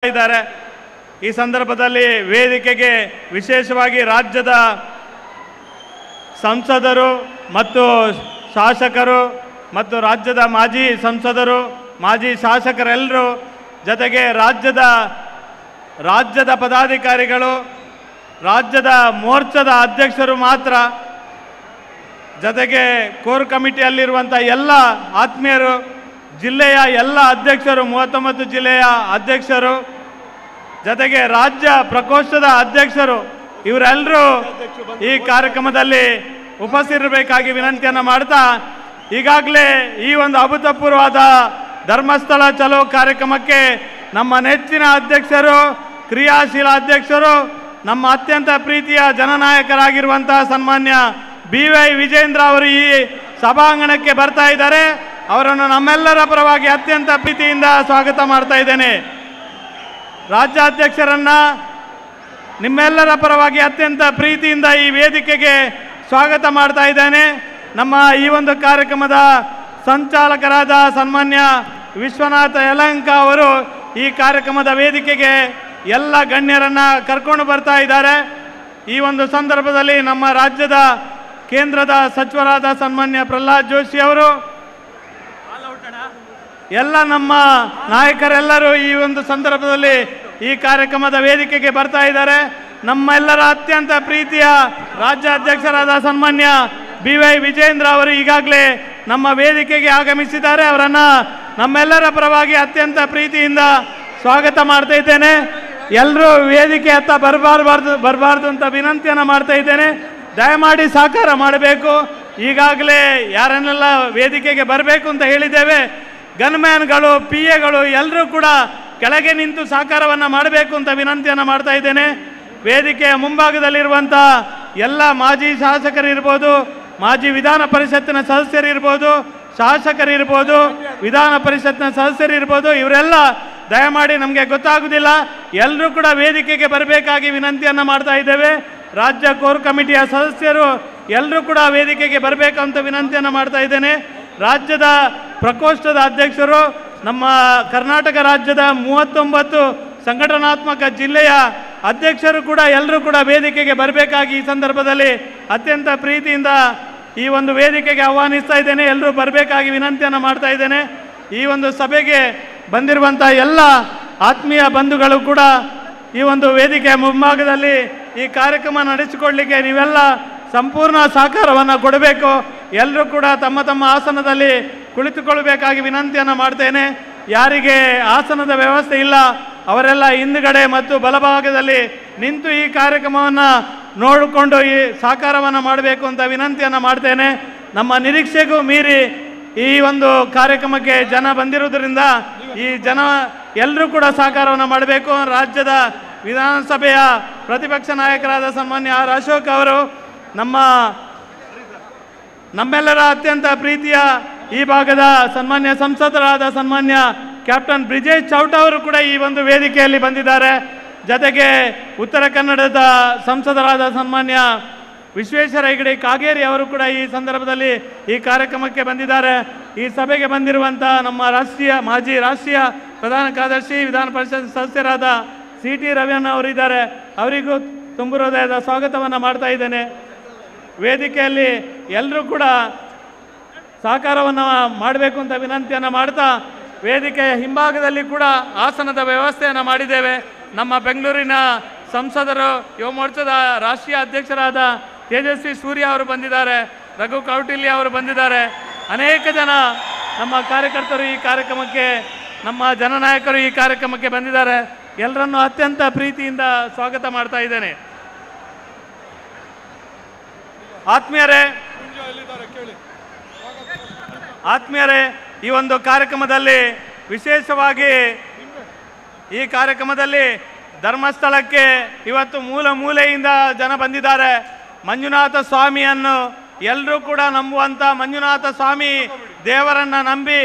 ಇದ್ದಾರೆ. ಈ ಸಂದರ್ಭದಲ್ಲಿ ವೇದಿಕೆಗೆ ವಿಶೇಷವಾಗಿ ರಾಜ್ಯದ ಸಂಸದರು ಮತ್ತು ಶಾಸಕರು ಮತ್ತು ರಾಜ್ಯದ ಮಾಜಿ ಸಂಸದರು ಮಾಜಿ ಶಾಸಕರೆಲ್ಲರೂ ಜೊತೆಗೆ ರಾಜ್ಯದ ಪದಾಧಿಕಾರಿಗಳು ರಾಜ್ಯದ ಮೋರ್ಚಾದ ಅಧ್ಯಕ್ಷರು ಮಾತ್ರ ಜೊತೆಗೆ ಕೋರ್ ಕಮಿಟಿಯಲ್ಲಿರುವಂಥ ಎಲ್ಲ ಆತ್ಮೀಯರು ಜಿಲ್ಲೆಯ ಎಲ್ಲ ಅಧ್ಯಕ್ಷರು 39 ಜಿಲ್ಲೆಯ ಅಧ್ಯಕ್ಷರು ಜೊತೆಗೆ ರಾಜ್ಯ ಪ್ರಕೋಷ್ಠದ ಅಧ್ಯಕ್ಷರು ಇವರೆಲ್ಲರೂ ಈ ಕಾರ್ಯಕ್ರಮದಲ್ಲಿ ಉಪಸ್ಥಿತರಿರಬೇಕಾಗಿ ವಿನಂತಿಯನ್ನು ಮಾಡ್ತಾ ಈಗಾಗಲೇ ಈ ಒಂದು ಅಭೂತಪೂರ್ವವಾದ ಧರ್ಮಸ್ಥಳ ಚಲೋ ಕಾರ್ಯಕ್ರಮಕ್ಕೆ ನಮ್ಮ ನೆಚ್ಚಿನ ಅಧ್ಯಕ್ಷರು ಕ್ರಿಯಾಶೀಲ ಅಧ್ಯಕ್ಷರು ನಮ್ಮ ಅತ್ಯಂತ ಪ್ರೀತಿಯ ಜನನಾಯಕರಾಗಿರುವಂಥ ಸನ್ಮಾನ್ಯ BY ವಿಜೇಂದ್ರ ಅವರು ಈ ಸಭಾಂಗಣಕ್ಕೆ ಬರ್ತಾ ಇದ್ದಾರೆ. ಅವರನ್ನು ನಮ್ಮೆಲ್ಲರ ಪರವಾಗಿ ಅತ್ಯಂತ ಪ್ರೀತಿಯಿಂದ ಸ್ವಾಗತ ಮಾಡ್ತಾ ಇದ್ದೇನೆ. ರಾಜ್ಯಾಧ್ಯಕ್ಷರನ್ನ ನಿಮ್ಮೆಲ್ಲರ ಪರವಾಗಿ ಅತ್ಯಂತ ಪ್ರೀತಿಯಿಂದ ಈ ವೇದಿಕೆಗೆ ಸ್ವಾಗತ ಮಾಡ್ತಾ ಇದ್ದೇನೆ. ನಮ್ಮ ಈ ಒಂದು ಕಾರ್ಯಕ್ರಮದ ಸಂಚಾಲಕರಾದ ಸನ್ಮಾನ್ಯ ವಿಶ್ವನಾಥ ಯಲಹಂಕ ಅವರು ಈ ಕಾರ್ಯಕ್ರಮದ ವೇದಿಕೆಗೆ ಎಲ್ಲ ಗಣ್ಯರನ್ನ ಕರ್ಕೊಂಡು ಬರ್ತಾ ಇದ್ದಾರೆ. ಈ ಒಂದು ಸಂದರ್ಭದಲ್ಲಿ ನಮ್ಮ ರಾಜ್ಯದ ಕೇಂದ್ರದ ಸಚಿವರಾದ ಸನ್ಮಾನ್ಯ ಪ್ರಹ್ಲಾದ್ ಜೋಶಿ ಅವರು ಎಲ್ಲ ನಮ್ಮ ನಾಯಕರೆಲ್ಲರೂ ಈ ಒಂದು ಸಂದರ್ಭದಲ್ಲಿ ಈ ಕಾರ್ಯಕ್ರಮದ ವೇದಿಕೆಗೆ ಬರ್ತಾ ಇದ್ದಾರೆ. ನಮ್ಮೆಲ್ಲರ ಅತ್ಯಂತ ಪ್ರೀತಿಯ ರಾಜ್ಯಾಧ್ಯಕ್ಷರಾದ ಸನ್ಮಾನ್ಯ BY ವಿಜೇಂದ್ರ ಅವರು ಈಗಾಗಲೇ ನಮ್ಮ ವೇದಿಕೆಗೆ ಆಗಮಿಸಿದ್ದಾರೆ. ಅವರನ್ನು ನಮ್ಮೆಲ್ಲರ ಪರವಾಗಿ ಅತ್ಯಂತ ಪ್ರೀತಿಯಿಂದ ಸ್ವಾಗತ ಮಾಡ್ತಾ ಇದ್ದೇನೆ. ಎಲ್ಲರೂ ವೇದಿಕೆ ಹತ್ತ ಬರಬಾರ್ದು ಅಂತ ವಿನಂತಿಯನ್ನು ಮಾಡ್ತಾ ಇದ್ದೇನೆ. ದಯಮಾಡಿ ಸಹಕಾರ ಮಾಡಬೇಕು. ಈಗಾಗಲೇ ಯಾರನ್ನೆಲ್ಲ ವೇದಿಕೆಗೆ ಬರಬೇಕು ಅಂತ ಹೇಳಿದ್ದೇವೆ ಗನ್ಮ್ಯಾನ್ಗಳು PAಗಳು ಎಲ್ಲರೂ ಕೂಡ ಕೆಳಗೆ ನಿಂತು ಸಹಕಾರವನ್ನು ಮಾಡಬೇಕು ಅಂತ ವಿನಂತಿಯನ್ನು ಮಾಡ್ತಾ ಇದ್ದೇನೆ. ವೇದಿಕೆಯ ಮುಂಭಾಗದಲ್ಲಿರುವಂಥ ಎಲ್ಲ ಮಾಜಿ ಶಾಸಕರಿರ್ಬೋದು, ಮಾಜಿ ವಿಧಾನ ಪರಿಷತ್ತಿನ ಸದಸ್ಯರಿರ್ಬೋದು, ಶಾಸಕರಿರ್ಬೋದು, ವಿಧಾನ ಪರಿಷತ್ನ ಸದಸ್ಯರಿರ್ಬೋದು, ಇವರೆಲ್ಲ ದಯಮಾಡಿ ನಮಗೆ ಗೊತ್ತಾಗುವುದಿಲ್ಲ, ಎಲ್ಲರೂ ಕೂಡ ವೇದಿಕೆಗೆ ಬರಬೇಕಾಗಿ ವಿನಂತಿಯನ್ನು ಮಾಡ್ತಾ ಇದ್ದೇವೆ. ರಾಜ್ಯ ಕೋರ್ ಕಮಿಟಿಯ ಸದಸ್ಯರು ಎಲ್ಲರೂ ಕೂಡ ವೇದಿಕೆಗೆ ಬರಬೇಕಂತ ವಿನಂತಿಯನ್ನು ಮಾಡ್ತಾ ಇದ್ದೇನೆ. ರಾಜ್ಯದ ಪ್ರಕೋಷ್ಠದ ಅಧ್ಯಕ್ಷರು ನಮ್ಮ ಕರ್ನಾಟಕ ರಾಜ್ಯದ 39 ಸಂಘಟನಾತ್ಮಕ ಜಿಲ್ಲೆಯ ಅಧ್ಯಕ್ಷರು ಕೂಡ ಎಲ್ಲರೂ ಕೂಡ ವೇದಿಕೆಗೆ ಬರಬೇಕಾಗಿ ಈ ಸಂದರ್ಭದಲ್ಲಿ ಅತ್ಯಂತ ಪ್ರೀತಿಯಿಂದ ಈ ಒಂದು ವೇದಿಕೆಗೆ ಆಹ್ವಾನಿಸ್ತಾ ಇದ್ದೇನೆ. ಎಲ್ಲರೂ ಬರಬೇಕಾಗಿ ವಿನಂತಿಯನ್ನು ಮಾಡ್ತಾ ಇದ್ದೇನೆ. ಈ ಒಂದು ಸಭೆಗೆ ಬಂದಿರುವಂಥ ಎಲ್ಲ ಆತ್ಮೀಯ ಬಂಧುಗಳು ಕೂಡ ಈ ಒಂದು ವೇದಿಕೆಯ ಮುಂಭಾಗದಲ್ಲಿ ಈ ಕಾರ್ಯಕ್ರಮ ನಡೆಸಿಕೊಳ್ಳಲಿಕ್ಕೆ ನೀವೆಲ್ಲ ಸಂಪೂರ್ಣ ಸಹಕಾರವನ್ನು ಕೊಡಬೇಕು. ಎಲ್ಲರೂ ಕೂಡ ತಮ್ಮ ತಮ್ಮ ಆಸನದಲ್ಲಿ ಕುಳಿತುಕೊಳ್ಳಬೇಕಾಗಿ ವಿನಂತಿಯನ್ನು ಮಾಡ್ತೇನೆ. ಯಾರಿಗೆ ಆಸನದ ವ್ಯವಸ್ಥೆ ಇಲ್ಲ ಅವರೆಲ್ಲ ಹಿಂದುಗಡೆ ಮತ್ತು ಬಲಭಾಗದಲ್ಲಿ ನಿಂತು ಈ ಕಾರ್ಯಕ್ರಮವನ್ನು ನೋಡಿಕೊಂಡು ಈ ಸಹಕಾರವನ್ನು ಮಾಡಬೇಕು ಅಂತ ವಿನಂತಿಯನ್ನು ಮಾಡ್ತೇನೆ. ನಮ್ಮ ನಿರೀಕ್ಷೆಗೂ ಮೀರಿ ಈ ಒಂದು ಕಾರ್ಯಕ್ರಮಕ್ಕೆ ಜನ ಬಂದಿರುವುದರಿಂದ ಈ ಜನ ಎಲ್ಲರೂ ಕೂಡ ಸಹಕಾರವನ್ನು ಮಾಡಬೇಕು. ರಾಜ್ಯದ ವಿಧಾನಸಭೆಯ ಪ್ರತಿಪಕ್ಷ ನಾಯಕರಾದ ಸನ್ಮಾನ್ಯ R. ಅಶೋಕ್ ಅವರು ನಮ್ಮೆಲ್ಲರ ಅತ್ಯಂತ ಪ್ರೀತಿಯ ಈ ಭಾಗದ ಸನ್ಮಾನ್ಯ ಸಂಸದರಾದ ಸನ್ಮಾನ್ಯ ಕ್ಯಾಪ್ಟನ್ ಬ್ರಿಜೇಶ್ ಚೌಟ ಅವರು ಕೂಡ ಈ ಒಂದು ವೇದಿಕೆಯಲ್ಲಿ ಬಂದಿದ್ದಾರೆ. ಜೊತೆಗೆ ಉತ್ತರ ಕನ್ನಡದ ಸಂಸದರಾದ ಸನ್ಮಾನ್ಯ ವಿಶ್ವೇಶ್ವರ ಹೆಗಡೆ ಕಾಗೇರಿ ಅವರು ಕೂಡ ಈ ಸಂದರ್ಭದಲ್ಲಿ ಈ ಕಾರ್ಯಕ್ರಮಕ್ಕೆ ಬಂದಿದ್ದಾರೆ. ಈ ಸಭೆಗೆ ಬಂದಿರುವಂಥ ನಮ್ಮ ಮಾಜಿ ರಾಷ್ಟ್ರೀಯ ಪ್ರಧಾನ ಕಾರ್ಯದರ್ಶಿ ವಿಧಾನ ಪರಿಷತ್ ಸದಸ್ಯರಾದ CT ರವಿಯಣ್ಣ ಅವರಿದ್ದಾರೆ. ಅವರಿಗೂ ತುಂಬು ಹೃದಯದ ಸ್ವಾಗತವನ್ನು ಮಾಡ್ತಾ ಇದ್ದೇನೆ. ವೇದಿಕೆಯಲ್ಲಿ ಎಲ್ಲರೂ ಕೂಡ ಸಹಕಾರವನ್ನು ಮಾಡಬೇಕು ಅಂತ ವಿನಂತಿಯನ್ನು ಮಾಡ್ತಾ ವೇದಿಕೆಯ ಹಿಂಭಾಗದಲ್ಲಿ ಕೂಡ ಆಸನದ ವ್ಯವಸ್ಥೆಯನ್ನು ಮಾಡಿದ್ದೇವೆ. ನಮ್ಮ ಬೆಂಗಳೂರಿನ ಸಂಸದರು ಯುವ ಮೋರ್ಚಾದ ರಾಷ್ಟ್ರೀಯ ಅಧ್ಯಕ್ಷರಾದ ತೇಜಸ್ವಿ ಸೂರ್ಯ ಅವರು ಬಂದಿದ್ದಾರೆ, ರಘು ಕೌಟಿಲ್ಯ ಅವರು ಬಂದಿದ್ದಾರೆ. ಅನೇಕ ಜನ ನಮ್ಮ ಕಾರ್ಯಕರ್ತರು ಈ ಕಾರ್ಯಕ್ರಮಕ್ಕೆ, ನಮ್ಮ ಜನನಾಯಕರು ಈ ಕಾರ್ಯಕ್ರಮಕ್ಕೆ ಬಂದಿದ್ದಾರೆ. ಎಲ್ಲರನ್ನು ಅತ್ಯಂತ ಪ್ರೀತಿಯಿಂದ ಸ್ವಾಗತ ಮಾಡ್ತಾ ಇದ್ದೇನೆ. ಆತ್ಮೀಯರೇ, ಈ ಒಂದು ಕಾರ್ಯಕ್ರಮದಲ್ಲಿ ವಿಶೇಷವಾಗಿ ಈ ಕಾರ್ಯಕ್ರಮದಲ್ಲಿ ಧರ್ಮಸ್ಥಳಕ್ಕೆ ಇವತ್ತು ಮೂಲೆಯಿಂದ ಜನ ಬಂದಿದ್ದಾರೆ. ಮಂಜುನಾಥ ಸ್ವಾಮಿಯನ್ನು ಎಲ್ಲರೂ ಕೂಡ ನಂಬುವಂಥ ಮಂಜುನಾಥ ಸ್ವಾಮಿ ದೇವರನ್ನು ನಂಬಿ,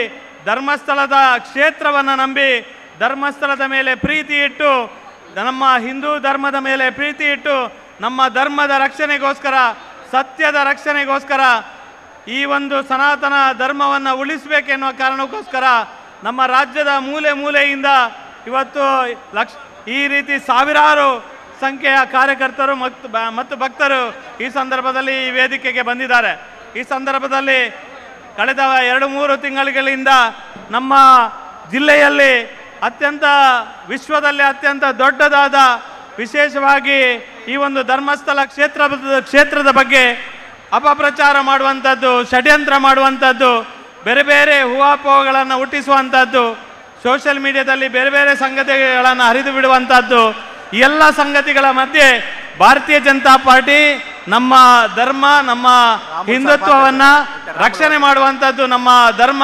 ಧರ್ಮಸ್ಥಳದ ಕ್ಷೇತ್ರವನ್ನು ನಂಬಿ, ಧರ್ಮಸ್ಥಳದ ಮೇಲೆ ಪ್ರೀತಿ ಇಟ್ಟು, ನಮ್ಮ ಹಿಂದೂ ಧರ್ಮದ ಮೇಲೆ ಪ್ರೀತಿ ಇಟ್ಟು, ನಮ್ಮ ಧರ್ಮದ ರಕ್ಷಣೆಗೋಸ್ಕರ, ಸತ್ಯದ ರಕ್ಷಣೆಗೋಸ್ಕರ, ಈ ಒಂದು ಸನಾತನ ಧರ್ಮವನ್ನು ಉಳಿಸಬೇಕೆನ್ನುವ ಕಾರಣಕ್ಕೋಸ್ಕರ ನಮ್ಮ ರಾಜ್ಯದ ಮೂಲೆಯಿಂದ ಇವತ್ತು ಈ ರೀತಿ ಸಾವಿರಾರು ಸಂಖ್ಯೆಯ ಕಾರ್ಯಕರ್ತರು ಮತ್ತು ಭಕ್ತರು ಈ ಸಂದರ್ಭದಲ್ಲಿ ಈ ವೇದಿಕೆಗೆ ಬಂದಿದ್ದಾರೆ. ಈ ಸಂದರ್ಭದಲ್ಲಿ ಕಳೆದ 2-3 ತಿಂಗಳಿಂದ ನಮ್ಮ ಜಿಲ್ಲೆಯಲ್ಲಿ ವಿಶ್ವದಲ್ಲಿ ಅತ್ಯಂತ ದೊಡ್ಡದಾದ ವಿಶೇಷವಾಗಿ ಈ ಒಂದು ಧರ್ಮಸ್ಥಳ ಕ್ಷೇತ್ರದ ಬಗ್ಗೆ ಅಪಪ್ರಚಾರ ಮಾಡುವಂಥದ್ದು, ಷಡ್ಯಂತ್ರ ಮಾಡುವಂಥದ್ದು, ಬೇರೆ ಬೇರೆ ಊಹಾಪೋಹಗಳನ್ನು ಹುಟ್ಟಿಸುವಂಥದ್ದು, ಸೋಷಿಯಲ್ ಮೀಡಿಯಾದಲ್ಲಿ ಬೇರೆ ಬೇರೆ ಸಂಗತಿಗಳನ್ನು ಹರಿದು ಬಿಡುವಂಥದ್ದು, ಈ ಎಲ್ಲ ಸಂಗತಿಗಳ ಮಧ್ಯೆ ಭಾರತೀಯ ಜನತಾ ಪಾರ್ಟಿ ನಮ್ಮ ಧರ್ಮ, ನಮ್ಮ ಹಿಂದುತ್ವವನ್ನು ರಕ್ಷಣೆ ಮಾಡುವಂಥದ್ದು ನಮ್ಮ ಧರ್ಮ.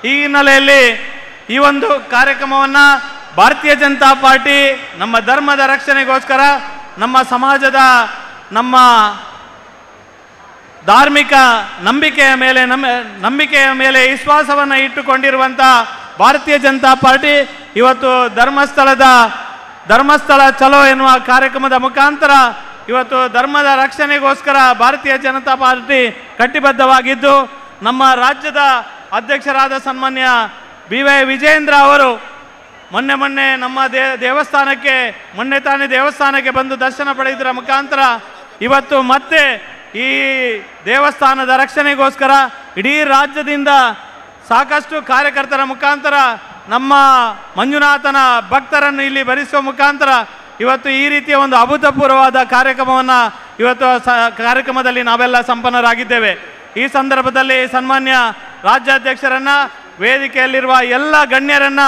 ಈ ಹಿನ್ನೆಲೆಯಲ್ಲಿ ಈ ಒಂದು ಕಾರ್ಯಕ್ರಮವನ್ನು ಭಾರತೀಯ ಜನತಾ ಪಾರ್ಟಿ ನಮ್ಮ ಧರ್ಮದ ರಕ್ಷಣೆಗೋಸ್ಕರ, ನಮ್ಮ ಸಮಾಜದ, ನಮ್ಮ ಧಾರ್ಮಿಕ ನಂಬಿಕೆಯ ಮೇಲೆ ವಿಶ್ವಾಸವನ್ನು ಇಟ್ಟುಕೊಂಡಿರುವಂಥ ಭಾರತೀಯ ಜನತಾ ಪಾರ್ಟಿ ಇವತ್ತು ಧರ್ಮಸ್ಥಳ ಚಲೋ ಎನ್ನುವ ಕಾರ್ಯಕ್ರಮದ ಮುಖಾಂತರ ಇವತ್ತು ಧರ್ಮದ ರಕ್ಷಣೆಗೋಸ್ಕರ ಭಾರತೀಯ ಜನತಾ ಪಾರ್ಟಿ ಕಟಿಬದ್ಧವಾಗಿದ್ದು, ನಮ್ಮ ರಾಜ್ಯದ ಅಧ್ಯಕ್ಷರಾದ ಸನ್ಮಾನ್ಯ BY ವಿಜಯೇಂದ್ರ ಅವರು ಮೊನ್ನೆ ನಮ್ಮ ದೇವಸ್ಥಾನಕ್ಕೆ ಬಂದು ದರ್ಶನ ಪಡೆಯುವುದರ ಮುಖಾಂತರ ಇವತ್ತು ಮತ್ತೆ ಈ ದೇವಸ್ಥಾನದ ರಕ್ಷಣೆಗೋಸ್ಕರ ಇಡೀ ರಾಜ್ಯದಿಂದ ಸಾಕಷ್ಟು ಕಾರ್ಯಕರ್ತರ ಮುಖಾಂತರ ನಮ್ಮ ಮಂಜುನಾಥನ ಭಕ್ತರನ್ನು ಇಲ್ಲಿ ಭರಿಸುವ ಮುಖಾಂತರ ಇವತ್ತು ಈ ರೀತಿಯ ಒಂದು ಅಭೂತಪೂರ್ವವಾದ ಕಾರ್ಯಕ್ರಮವನ್ನು ಕಾರ್ಯಕ್ರಮದಲ್ಲಿ ನಾವೆಲ್ಲ ಸಂಪನ್ನರಾಗಿದ್ದೇವೆ. ಈ ಸಂದರ್ಭದಲ್ಲಿ ಸನ್ಮಾನ್ಯ ರಾಜ್ಯಾಧ್ಯಕ್ಷರನ್ನ, ವೇದಿಕೆಯಲ್ಲಿರುವ ಎಲ್ಲ ಗಣ್ಯರನ್ನ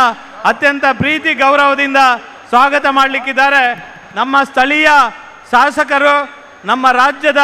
ಅತ್ಯಂತ ಪ್ರೀತಿ ಗೌರವದಿಂದ ಸ್ವಾಗತ ಮಾಡಲಿಕ್ಕಿದ್ದಾರೆ. ನಮ್ಮ ಸ್ಥಳೀಯ ಶಾಸಕರು, ನಮ್ಮ ರಾಜ್ಯದ